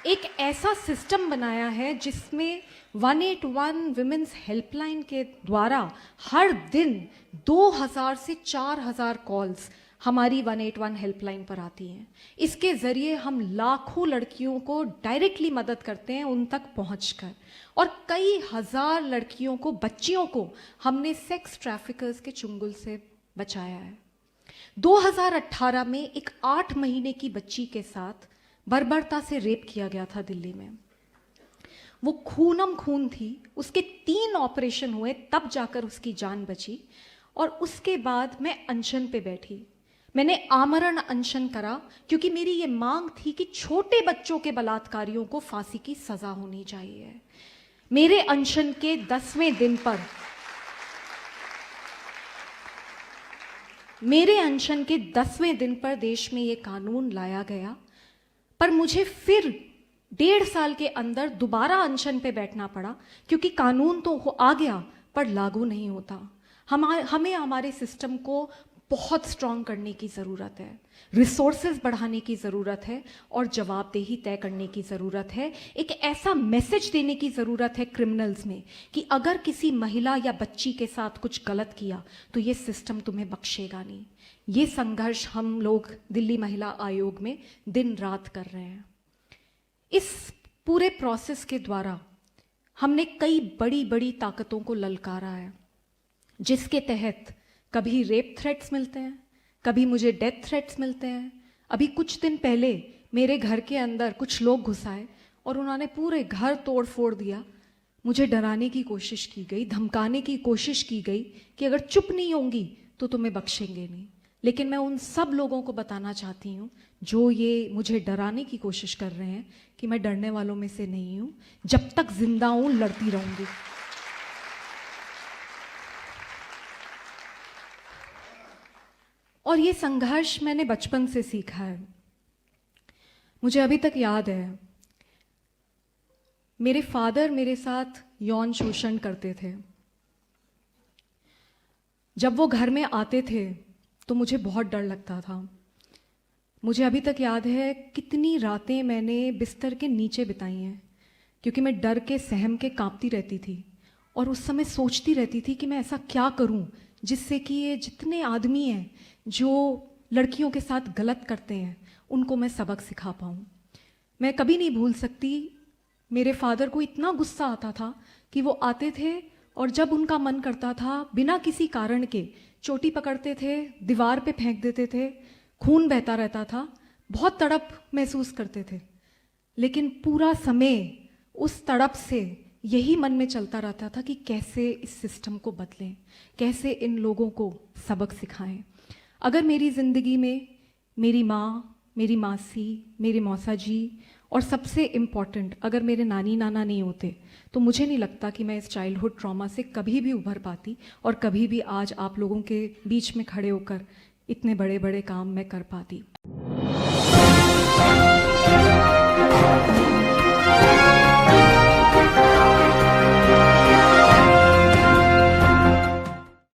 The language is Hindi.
एक ऐसा सिस्टम बनाया है जिसमें 181 विमेंस हेल्पलाइन के द्वारा हर दिन 2000 से 4000 कॉल्स हमारी 181 हेल्पलाइन पर आती हैं। इसके ज़रिए हम लाखों लड़कियों को डायरेक्टली मदद करते हैं उन तक पहुंचकर, और कई हजार लड़कियों को, बच्चियों को हमने सेक्स ट्रैफिकर्स के चुंगल से बचाया है। 2018 में एक 8 महीने की बच्ची के साथ बर्बरता से रेप किया गया था दिल्ली में। वो खूनम खून थी, उसके 3 ऑपरेशन हुए तब जाकर उसकी जान बची। और उसके बाद मैं अनशन पे बैठी, मैंने आमरण अनशन करा, क्योंकि मेरी ये मांग थी कि छोटे बच्चों के बलात्कारियों को फांसी की सजा होनी चाहिए। मेरे अनशन के 10वें दिन पर देश में ये कानून लाया गया, पर मुझे फिर 1.5 साल के अंदर दोबारा अनशन पे बैठना पड़ा, क्योंकि कानून तो आ गया पर लागू नहीं होता। हमें हमारे सिस्टम को बहुत स्ट्रांग करने की ज़रूरत है, रिसोर्सेज बढ़ाने की ज़रूरत है और जवाबदेही तय करने की ज़रूरत है। एक ऐसा मैसेज देने की ज़रूरत है क्रिमिनल्स में कि अगर किसी महिला या बच्ची के साथ कुछ गलत किया तो ये सिस्टम तुम्हें बख्शेगा नहीं। ये संघर्ष हम लोग दिल्ली महिला आयोग में दिन रात कर रहे हैं। इस पूरे प्रोसेस के द्वारा हमने कई बड़ी बड़ी ताकतों को ललकारा है, जिसके तहत कभी रेप थ्रेट्स मिलते हैं, कभी मुझे डेथ थ्रेट्स मिलते हैं। अभी कुछ दिन पहले मेरे घर के अंदर कुछ लोग घुस आए और उन्होंने पूरे घर तोड़ फोड़ दिया। मुझे डराने की कोशिश की गई, धमकाने की कोशिश की गई कि अगर चुप नहीं होंगी तो तुम्हें बख्शेंगे नहीं। लेकिन मैं उन सब लोगों को बताना चाहती हूँ जो ये मुझे डराने की कोशिश कर रहे हैं कि मैं डरने वालों में से नहीं हूँ। जब तक जिंदा हूँ लड़ती रहूंगी। और ये संघर्ष मैंने बचपन से सीखा है। मुझे अभी तक याद है, मेरे फादर मेरे साथ यौन शोषण करते थे। जब वो घर में आते थे तो मुझे बहुत डर लगता था। मुझे अभी तक याद है कितनी रातें मैंने बिस्तर के नीचे बिताई हैं, क्योंकि मैं डर के सहम के कांपती रहती थी और उस समय सोचती रहती थी कि मैं ऐसा क्या करूं जिससे कि ये जितने आदमी हैं जो लड़कियों के साथ गलत करते हैं उनको मैं सबक सिखा पाऊं। मैं कभी नहीं भूल सकती, मेरे फादर को इतना गुस्सा आता था कि वो आते थे और जब उनका मन करता था बिना किसी कारण के चोटी पकड़ते थे, दीवार पे फेंक देते थे, खून बहता रहता था। बहुत तड़प महसूस करते थे, लेकिन पूरा समय उस तड़प से यही मन में चलता रहता था कि कैसे इस सिस्टम को बदलें, कैसे इन लोगों को सबक सिखाएं। अगर मेरी ज़िंदगी में मेरी माँ, मेरी मासी, मेरे मौसा जी और सबसे इम्पॉर्टेंट अगर मेरे नानी नाना नहीं होते तो मुझे नहीं लगता कि मैं इस चाइल्डहुड ट्रॉमा से कभी भी उभर पाती और कभी भी आज आप लोगों के बीच में खड़े होकर इतने बड़े बड़े काम मैं कर पाती।